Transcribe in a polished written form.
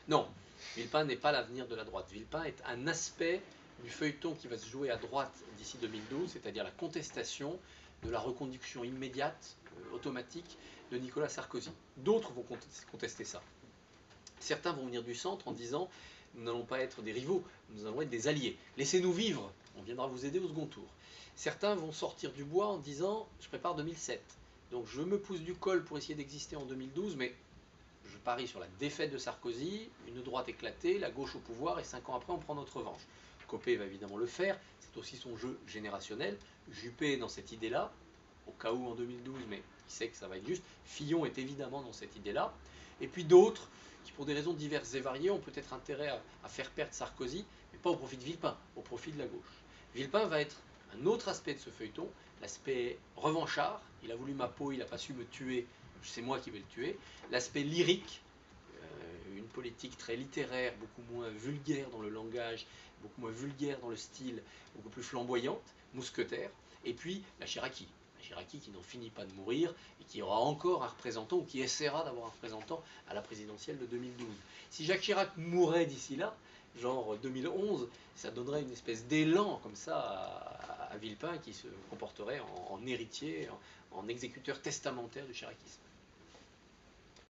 Non, Villepin n'est pas l'avenir de la droite. Villepin est un aspect du feuilleton qui va se jouer à droite d'ici 2012, c'est-à-dire la contestation de la reconduction immédiate, automatique, de Nicolas Sarkozy. D'autres vont contester ça. Certains vont venir du centre en disant nous n'allons pas être des rivaux, nous allons être des alliés. Laissez-nous vivre, on viendra vous aider au second tour. Certains vont sortir du bois en disant je prépare 2007. Donc je me pousse du col pour essayer d'exister en 2012, mais je parie sur la défaite de Sarkozy, une droite éclatée, la gauche au pouvoir, et 5 ans après, on prend notre revanche. Copé va évidemment le faire, c'est aussi son jeu générationnel. Juppé est dans cette idée-là, au cas où en 2012, mais il sait que ça va être juste. Fillon est évidemment dans cette idée-là. Et puis d'autres, qui pour des raisons diverses et variées, ont peut-être intérêt à faire perdre Sarkozy, mais pas au profit de Villepin, au profit de la gauche. Villepin va être un autre aspect de ce feuilleton, l'aspect revanchard. Il a voulu ma peau, il n'a pas su me tuer, c'est moi qui vais le tuer. L'aspect lyrique, une politique très littéraire, beaucoup moins vulgaire dans le langage, beaucoup moins vulgaire dans le style, beaucoup plus flamboyante, mousquetaire. Et puis la Chiraki. La Chiraki qui n'en finit pas de mourir et qui aura encore un représentant, ou qui essaiera d'avoir un représentant à la présidentielle de 2012. Si Jacques Chirac mourait d'ici là, genre 2011, ça donnerait une espèce d'élan comme ça à Villepin qui se comporterait en héritier, en exécuteur testamentaire du chiracisme.